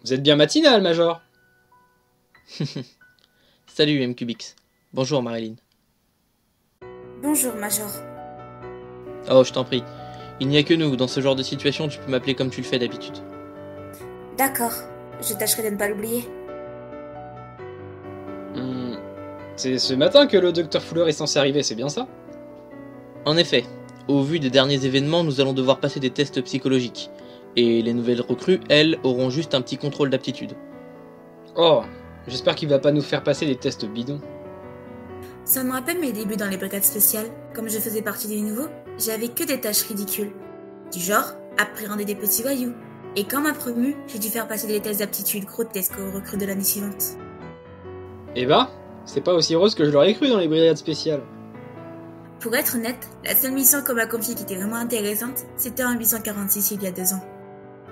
Vous êtes bien matinal, Major. Salut MQBX. Bonjour Marilyn. Bonjour, Major. Oh, je t'en prie. Il n'y a que nous, dans ce genre de situation, tu peux m'appeler comme tu le fais d'habitude. D'accord, je tâcherai de ne pas l'oublier. C'est ce matin que le docteur Fuller est censé arriver, c'est bien ça? En effet, au vu des derniers événements, nous allons devoir passer des tests psychologiques. Et les nouvelles recrues, elles, auront juste un petit contrôle d'aptitude. Oh, j'espère qu'il va pas nous faire passer des tests bidons. Ça me rappelle mes débuts dans les brigades spéciales. Comme je faisais partie des nouveaux, j'avais que des tâches ridicules. Du genre, appréhender des petits voyous. Et quand m'a promu, j'ai dû faire passer des tests d'aptitude grotesques aux recrues de l'année suivante. Eh ben, c'est pas aussi rose que je l'aurais cru dans les brigades spéciales. Pour être honnête, la seule mission qu'on m'a confiée qui était vraiment intéressante, c'était en 846 il y a 2 ans.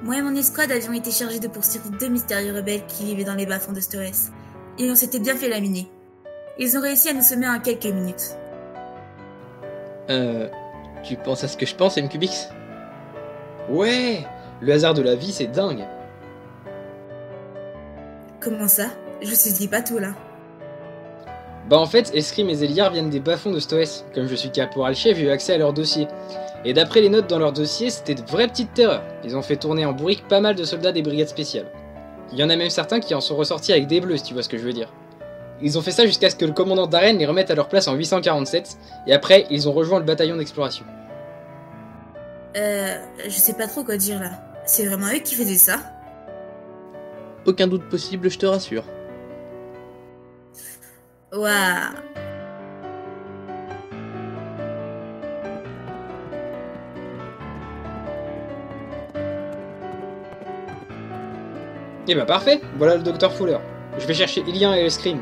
Moi et mon escouade avions été chargés de poursuivre 2 mystérieux rebelles qui vivaient dans les bas-fonds de Stoès. Et on s'était bien fait laminer. Ils ont réussi à nous semer en quelques minutes. Tu penses à ce que je pense, MQBX? Ouais, le hasard de la vie, c'est dingue. Comment ça? Je vous dis pas tout là. Bah en fait, Escrime et Zéliar viennent des bas-fonds de Stoès. Comme je suis caporal-chef, j'ai eu accès à leur dossier. Et d'après les notes dans leur dossier, c'était de vraies petites terreurs. Ils ont fait tourner en bourrique pas mal de soldats des brigades spéciales. Il y en a même certains qui en sont ressortis avec des bleus, si tu vois ce que je veux dire. Ils ont fait ça jusqu'à ce que le commandant Darren les remette à leur place en 847, et après, ils ont rejoint le bataillon d'exploration. Je sais pas trop quoi dire là. C'est vraiment eux qui faisaient ça? Aucun doute possible, je te rassure. Waouh. Et bah parfait, voilà le docteur Fuller. Je vais chercher Ilien et Escrime.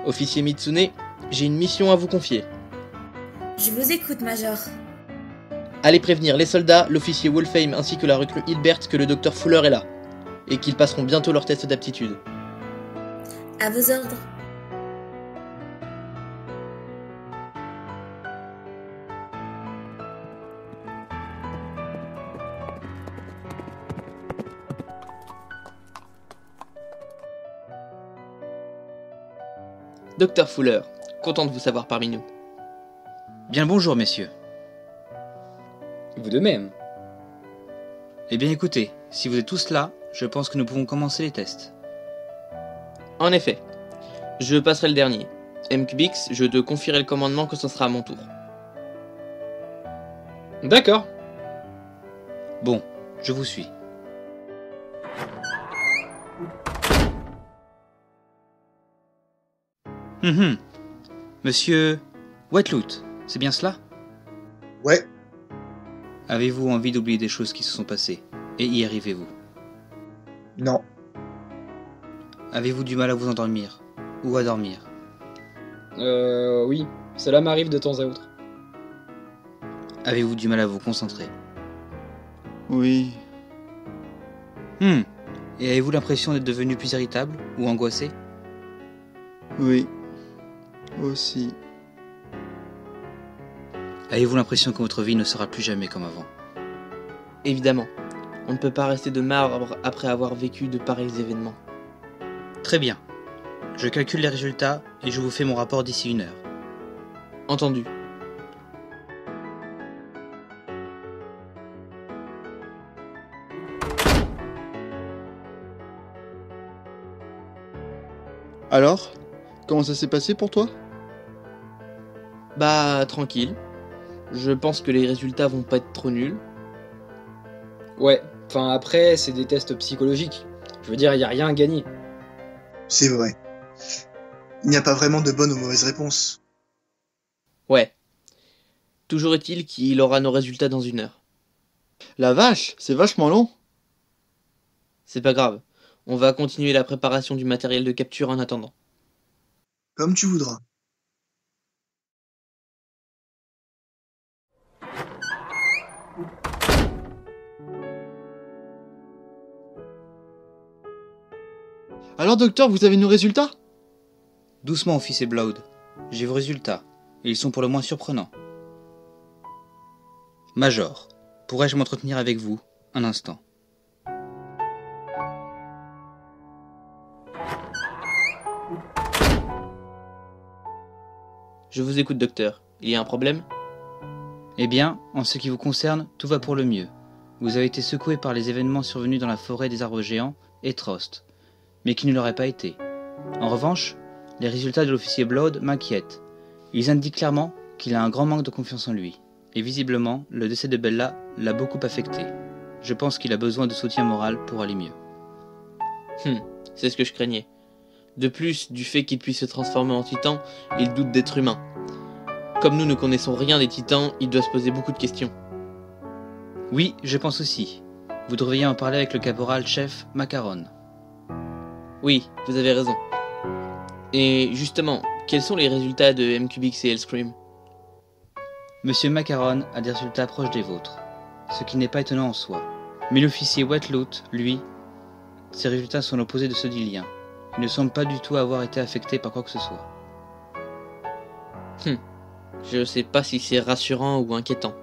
Officier Mitsune, j'ai une mission à vous confier. Je vous écoute, Major. Allez prévenir les soldats, l'officier Wolfheim ainsi que la recrue Hilbert que le docteur Fuller est là. Et qu'ils passeront bientôt leur test d'aptitude. À vos ordres. Docteur Fuller, content de vous savoir parmi nous. Bien le bonjour, messieurs. Vous de même. Eh bien écoutez, si vous êtes tous là, je pense que nous pouvons commencer les tests. En effet, je passerai le dernier. MQBX, je te confierai le commandement que ce sera à mon tour. D'accord. Bon, je vous suis. Monsieur Wetloot, c'est bien cela? Ouais, Avez-vous envie d'oublier des choses qui se sont passées? Et y arrivez-vous? non, Avez-vous du mal à vous endormir? Ou à dormir? Oui, cela m'arrive de temps à autre. Avez-vous du mal à vous concentrer? Oui, Et avez-vous l'impression d'être devenu plus irritable ou angoissé? oui, aussi. Avez-vous l'impression que votre vie ne sera plus jamais comme avant? Évidemment, on ne peut pas rester de marbre après avoir vécu de pareils événements. Très bien. Je calcule les résultats et je vous fais mon rapport d'ici 1 heure. Entendu. Alors, comment ça s'est passé pour toi? Bah, tranquille. Je pense que les résultats vont pas être trop nuls. Ouais, enfin après, c'est des tests psychologiques. Je veux dire, y a rien à gagner. c'est vrai. Il n'y a pas vraiment de bonnes ou mauvaises réponses. Ouais. Toujours est-il qu'il aura nos résultats dans 1 heure. La vache, c'est vachement long. C'est pas grave. On va continuer la préparation du matériel de capture en attendant. Comme tu voudras. Alors docteur, vous avez nos résultats? Doucement, officier Blood. J'ai vos résultats, et ils sont pour le moins surprenants. Major, pourrais-je m'entretenir avec vous un instant? Je vous écoute, docteur. Il y a un problème? Eh bien, en ce qui vous concerne, tout va pour le mieux. Vous avez été secoué par les événements survenus dans la forêt des arbres géants et Trost, mais qui ne l'auraient pas été. En revanche, les résultats de l'officier Blood m'inquiètent. Ils indiquent clairement qu'il a un grand manque de confiance en lui, et visiblement, le décès de Bella l'a beaucoup affecté. Je pense qu'il a besoin de soutien moral pour aller mieux. C'est ce que je craignais. De plus, du fait qu'il puisse se transformer en titan, il doute d'être humain. Comme nous ne connaissons rien des titans, il doit se poser beaucoup de questions. Oui, je pense aussi. Vous devriez en parler avec le caporal-chef Macaron. Oui, vous avez raison. Et justement, quels sont les résultats de MQBX et Hellscream? Monsieur Macaron a des résultats proches des vôtres, ce qui n'est pas étonnant en soi. Mais l'officier Wetloot, lui, ses résultats sont l'opposé de ceux d'Ilien. Il ne semble pas du tout avoir été affecté par quoi que ce soit. Je sais pas si c'est rassurant ou inquiétant.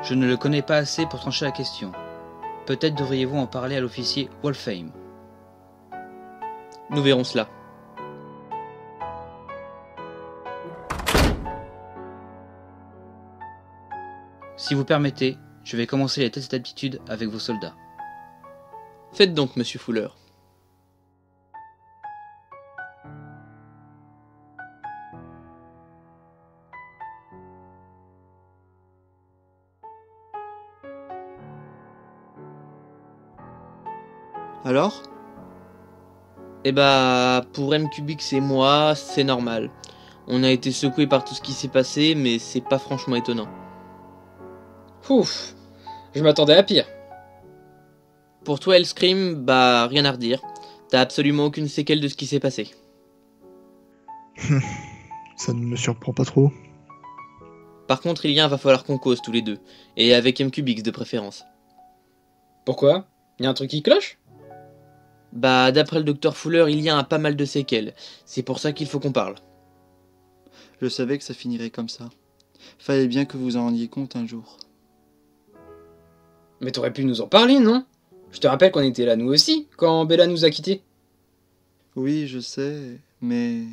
Je ne le connais pas assez pour trancher la question. Peut-être devriez-vous en parler à l'officier Wolfheim. Nous verrons cela. Si vous permettez, je vais commencer les tests d'aptitude avec vos soldats. Faites donc, monsieur Fuller. Alors? Eh bah, pour MQBX et moi, c'est normal. On a été secoués par tout ce qui s'est passé, mais c'est pas franchement étonnant. Ouf, je m'attendais à pire. Pour toi, Hellscream, bah, rien à redire. T'as absolument aucune séquelle de ce qui s'est passé. Ça ne me surprend pas trop. Par contre, Ilien va falloir qu'on cause tous les deux, et avec MQBX de préférence. Pourquoi? Y a un truc qui cloche? Bah, d'après le docteur Fuller, Ilien a pas mal de séquelles. C'est pour ça qu'il faut qu'on parle. Je savais que ça finirait comme ça. Fallait bien que vous en rendiez compte un jour. Mais t'aurais pu nous en parler, non? Je te rappelle qu'on était là nous aussi, quand Bella nous a quittés. Oui, je sais, mais...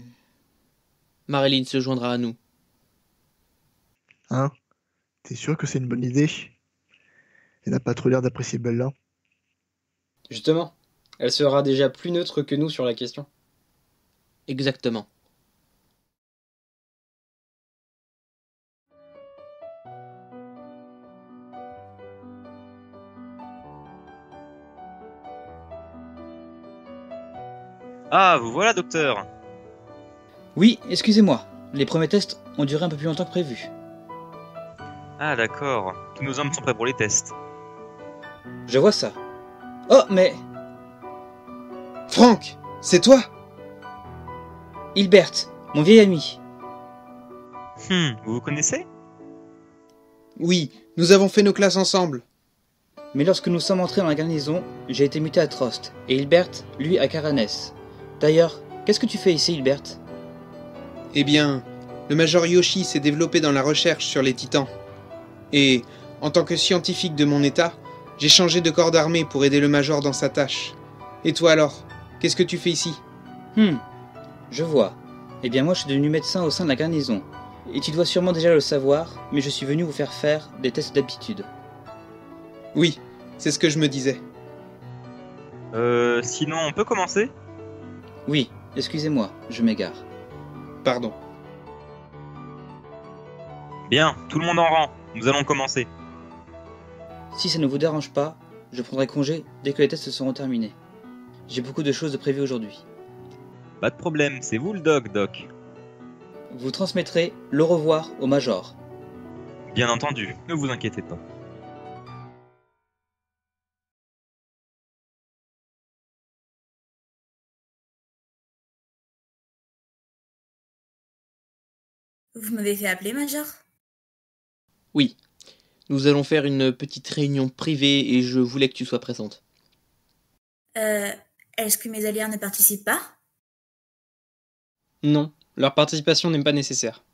Marilyn se joindra à nous. Hein? T'es sûr que c'est une bonne idée? Elle n'a pas trop l'air d'apprécier Bella. Justement, elle sera déjà plus neutre que nous sur la question. Exactement. Ah, vous voilà, docteur. Oui, excusez-moi. Les premiers tests ont duré un peu plus longtemps que prévu. Ah, d'accord. Tous nos hommes sont prêts pour les tests. Je vois ça. Oh, mais... Franck, c'est toi? Hilbert, mon vieil ami. Vous vous connaissez? Oui, nous avons fait nos classes ensemble. Mais lorsque nous sommes entrés dans la garnison, j'ai été muté à Trost, et Hilbert, lui, à Caranes. D'ailleurs, qu'est-ce que tu fais ici, Hilbert? Eh bien, le Major Yoshi s'est développé dans la recherche sur les titans. Et, en tant que scientifique de mon état, j'ai changé de corps d'armée pour aider le Major dans sa tâche. Et toi alors, qu'est-ce que tu fais ici? Je vois. Eh bien moi je suis devenu médecin au sein de la garnison. Et tu dois sûrement déjà le savoir, mais je suis venu vous faire des tests d'aptitude. Oui, c'est ce que je me disais. Sinon, on peut commencer? Oui, excusez-moi, je m'égare. Pardon. Bien, tout le monde en rang. Nous allons commencer. Si ça ne vous dérange pas, je prendrai congé dès que les tests seront terminés. J'ai beaucoup de choses de prévues aujourd'hui. Pas de problème, c'est vous le doc. Vous transmettrez le revoir au Major. Bien entendu, ne vous inquiétez pas. Vous m'avez fait appeler, Major? Oui, nous allons faire une petite réunion privée et je voulais que tu sois présente. Est-ce que mes alliés ne participent pas? Non, leur participation n'est pas nécessaire.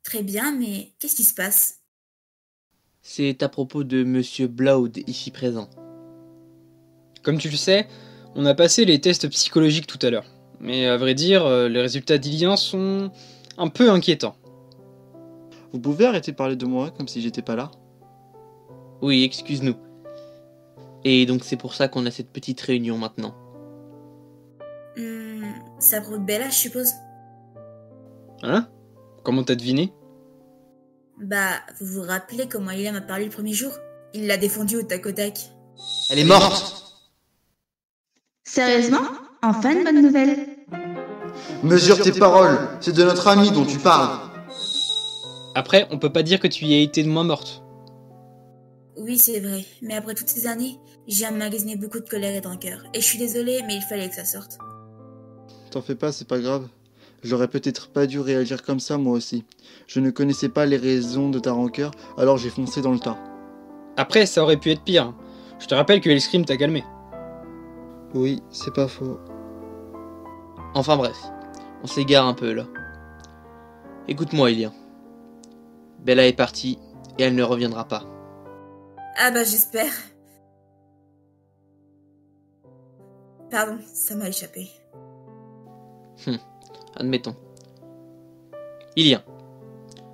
Très bien, mais qu'est-ce qui se passe? C'est à propos de Monsieur Bloud ici présent. Comme tu le sais, on a passé les tests psychologiques tout à l'heure. Mais à vrai dire, les résultats d'Ilien sont un peu inquiétants. Vous pouvez arrêter de parler de moi comme si j'étais pas là? Oui, excuse-nous. Et donc c'est pour ça qu'on a cette petite réunion maintenant. Ça prouve Bella, je suppose. Hein? Comment t'as deviné? Bah, vous vous rappelez comment Ilya m'a parlé le premier jour? Il l'a défendu au tac au tac. Elle est morte! Sérieusement? Enfin une bonne nouvelle. Mesure tes paroles, c'est de notre ami dont tu parles. Après, on peut pas dire que tu y aies été de moins morte. Oui, c'est vrai, mais après toutes ces années, j'ai emmagasiné beaucoup de colère et de rancœur. Et je suis désolée, mais il fallait que ça sorte. T'en fais pas, c'est pas grave. J'aurais peut-être pas dû réagir comme ça moi aussi. Je ne connaissais pas les raisons de ta rancœur, alors j'ai foncé dans le tas. Après, ça aurait pu être pire. Je te rappelle que Hellscream t'a calmé. Oui, c'est pas faux. Enfin bref, on s'égare un peu là. Écoute-moi, Ilya. Bella est partie et elle ne reviendra pas. Ah bah j'espère. Pardon, ça m'a échappé. Admettons. Ilya,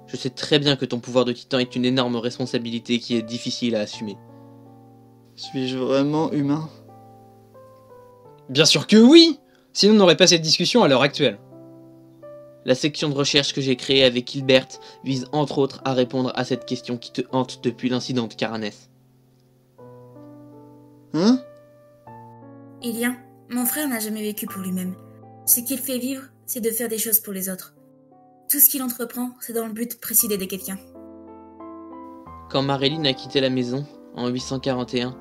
je sais très bien que ton pouvoir de titan est une énorme responsabilité qui est difficile à assumer. Suis-je vraiment humain? Bien sûr que oui! Sinon on n'aurait pas cette discussion à l'heure actuelle. La section de recherche que j'ai créée avec Hilbert vise entre autres à répondre à cette question qui te hante depuis l'incident de Caranès. Hein? Ilya, mon frère n'a jamais vécu pour lui-même. Ce qu'il fait vivre, c'est de faire des choses pour les autres. Tout ce qu'il entreprend, c'est dans le but précis d'aider quelqu'un. Quand Marilyn a quitté la maison, en 841,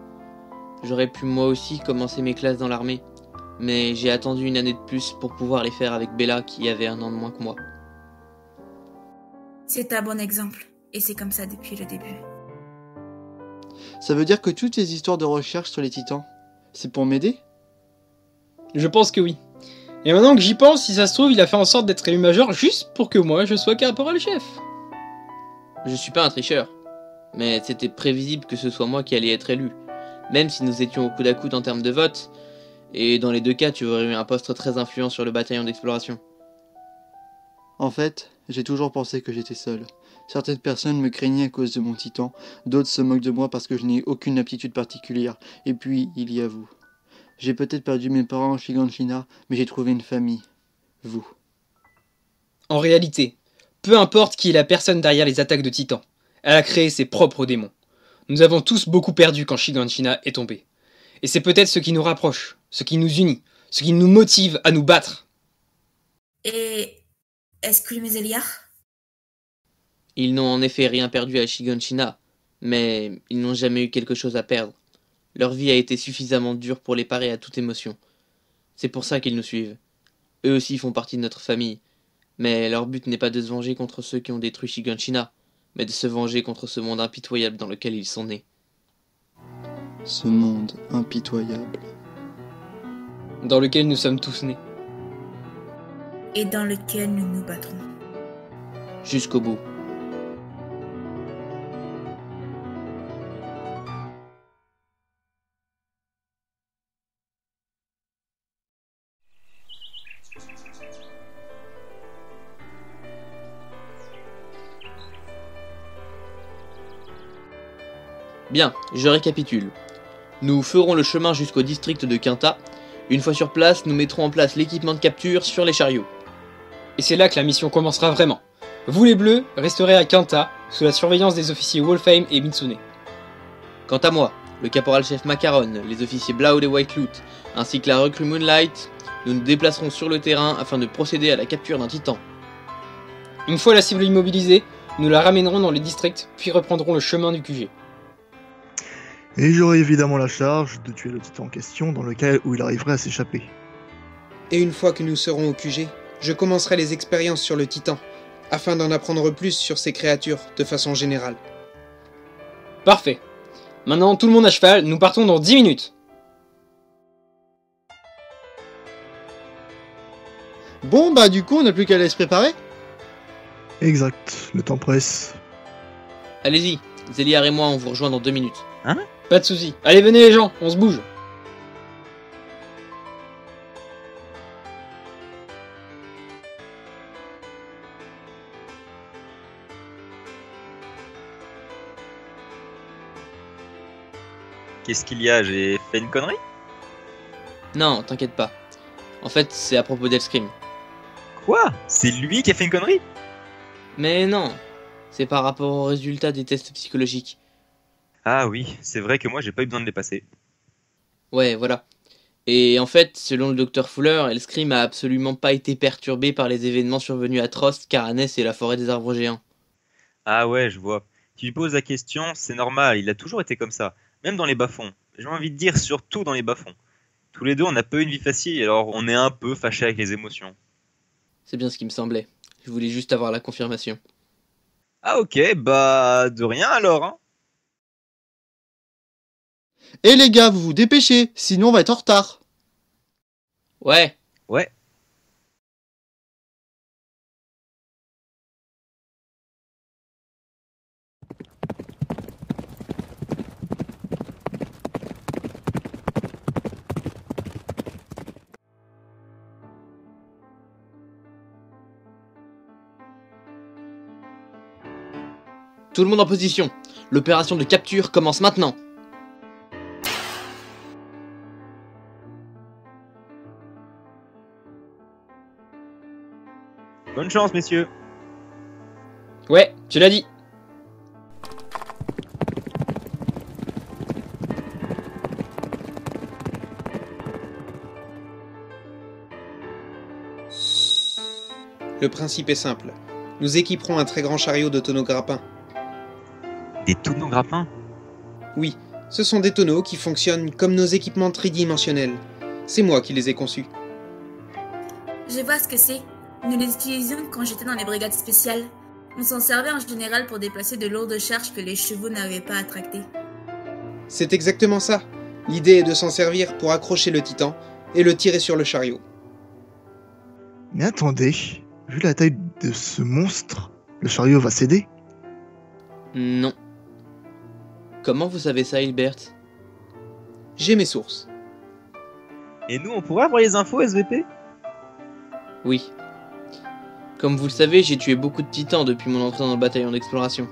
j'aurais pu moi aussi commencer mes classes dans l'armée, mais j'ai attendu une année de plus pour pouvoir les faire avec Bella qui avait 1 an de moins que moi. C'est un bon exemple, et c'est comme ça depuis le début. Ça veut dire que toutes ces histoires de recherche sur les titans, c'est pour m'aider? Je pense que oui. Et maintenant que j'y pense, si ça se trouve, il a fait en sorte d'être élu major juste pour que moi je sois caporal-chef. Je suis pas un tricheur, mais c'était prévisible que ce soit moi qui allais être élu, même si nous étions au coude à coude en termes de vote, et dans les 2 cas tu aurais eu un poste très influent sur le bataillon d'exploration. En fait, j'ai toujours pensé que j'étais seul. Certaines personnes me craignaient à cause de mon titan, d'autres se moquent de moi parce que je n'ai aucune aptitude particulière, et puis il y a vous. J'ai peut-être perdu mes parents en Shiganshina, mais j'ai trouvé une famille. Vous. En réalité, peu importe qui est la personne derrière les attaques de Titans, elle a créé ses propres démons. Nous avons tous beaucoup perdu quand Shiganshina est tombé. Et c'est peut-être ce qui nous rapproche, ce qui nous unit, ce qui nous motive à nous battre. Et... est-ce que mes Eliar? Ils n'ont en effet rien perdu à Shiganshina, mais ils n'ont jamais eu quelque chose à perdre. Leur vie a été suffisamment dure pour les parer à toute émotion. C'est pour ça qu'ils nous suivent. Eux aussi font partie de notre famille, mais leur but n'est pas de se venger contre ceux qui ont détruit Shiganshina, mais de se venger contre ce monde impitoyable dans lequel ils sont nés. Ce monde impitoyable. Dans lequel nous sommes tous nés. Et dans lequel nous nous battrons. Jusqu'au bout. Bien, je récapitule. Nous ferons le chemin jusqu'au district de Quinta. Une fois sur place, nous mettrons en place l'équipement de capture sur les chariots. Et c'est là que la mission commencera vraiment. Vous les Bleus resterez à Quinta, sous la surveillance des officiers Wolfheim et Mitsune. Quant à moi, le caporal-chef Macaron, les officiers Bloud et Whiteloot, ainsi que la recrue Moonlight, nous nous déplacerons sur le terrain afin de procéder à la capture d'un titan. Une fois la cible immobilisée, nous la ramènerons dans les districts, puis reprendrons le chemin du QG. Et j'aurai évidemment la charge de tuer le titan en question dans le cas où il arriverait à s'échapper. Et une fois que nous serons au QG, je commencerai les expériences sur le titan, afin d'en apprendre plus sur ces créatures de façon générale. Parfait. Maintenant, tout le monde à cheval, nous partons dans 10 minutes. Bon bah du coup on n'a plus qu'à aller se préparer. Exact, le temps presse. Allez-y, Zéliar et moi on vous rejoint dans 2 minutes. Pas de soucis. Allez, venez les gens, on se bouge. Qu'est-ce qu'il y a? J'ai fait une connerie? Non, t'inquiète pas. En fait, c'est à propos d'Elscrim. Quoi? C'est lui qui a fait une connerie? Mais non, c'est par rapport aux résultats des tests psychologiques. Ah oui, c'est vrai que moi j'ai pas eu besoin de les passer. Ouais, voilà. Et en fait, selon le docteur Fuller, Elscrim a absolument pas été perturbé par les événements survenus à Trost, Caranès et la forêt des arbres géants. Ah ouais, je vois. Tu lui poses la question, c'est normal, il a toujours été comme ça. Même dans les bas-fonds. J'ai envie de dire surtout dans les bas-fonds. Tous les deux, on n'a pas eu une vie facile, alors on est un peu fâchés avec les émotions. C'est bien ce qui me semblait. Je voulais juste avoir la confirmation. Ah ok, bah de rien alors, hein. Et les gars, vous vous dépêchez, sinon on va être en retard. Ouais. Ouais. Tout le monde en position. L'opération de capture commence maintenant. Bonne chance, messieurs. Ouais, tu l'as dit. Le principe est simple. Nous équiperons un très grand chariot de tonneaux grappins. Des tonneaux grappins? Oui, ce sont des tonneaux qui fonctionnent comme nos équipements tridimensionnels. C'est moi qui les ai conçus. Je vois ce que c'est. Nous les utilisions quand j'étais dans les brigades spéciales. On s'en servait en général pour déplacer de lourdes charges que les chevaux n'avaient pas à tracter. C'est exactement ça. L'idée est de s'en servir pour accrocher le titan et le tirer sur le chariot. Mais attendez, vu la taille de ce monstre, le chariot va céder? Non. Comment vous savez ça, Hilbert? J'ai mes sources. Et nous, on pourrait avoir les infos, SVP? Oui. Comme vous le savez, j'ai tué beaucoup de titans depuis mon entrée dans le bataillon d'exploration.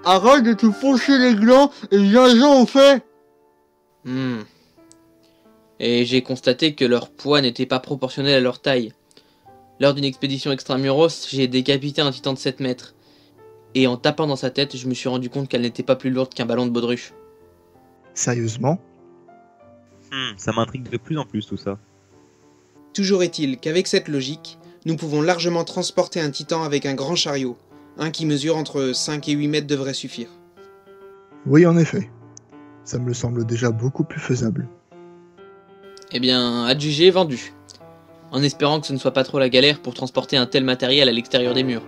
Arrête de te faucher les glands et viens-en au fait. Et j'ai constaté que leur poids n'était pas proportionnel à leur taille. Lors d'une expédition extramuros, j'ai décapité un titan de 7 mètres. Et en tapant dans sa tête, je me suis rendu compte qu'elle n'était pas plus lourde qu'un ballon de baudruche. Sérieusement? Ça m'intrigue de plus en plus tout ça. Toujours est-il qu'avec cette logique, nous pouvons largement transporter un titan avec un grand chariot. Un qui mesure entre 5 et 8 mètres devrait suffire. Oui, en effet. Ça me semble déjà beaucoup plus faisable. Eh bien, adjugé, vendu. En espérant que ce ne soit pas trop la galère pour transporter un tel matériel à l'extérieur des murs.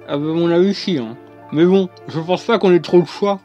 Ah bah on a réussi, hein. Mais bon, je pense pas qu'on ait trop le choix.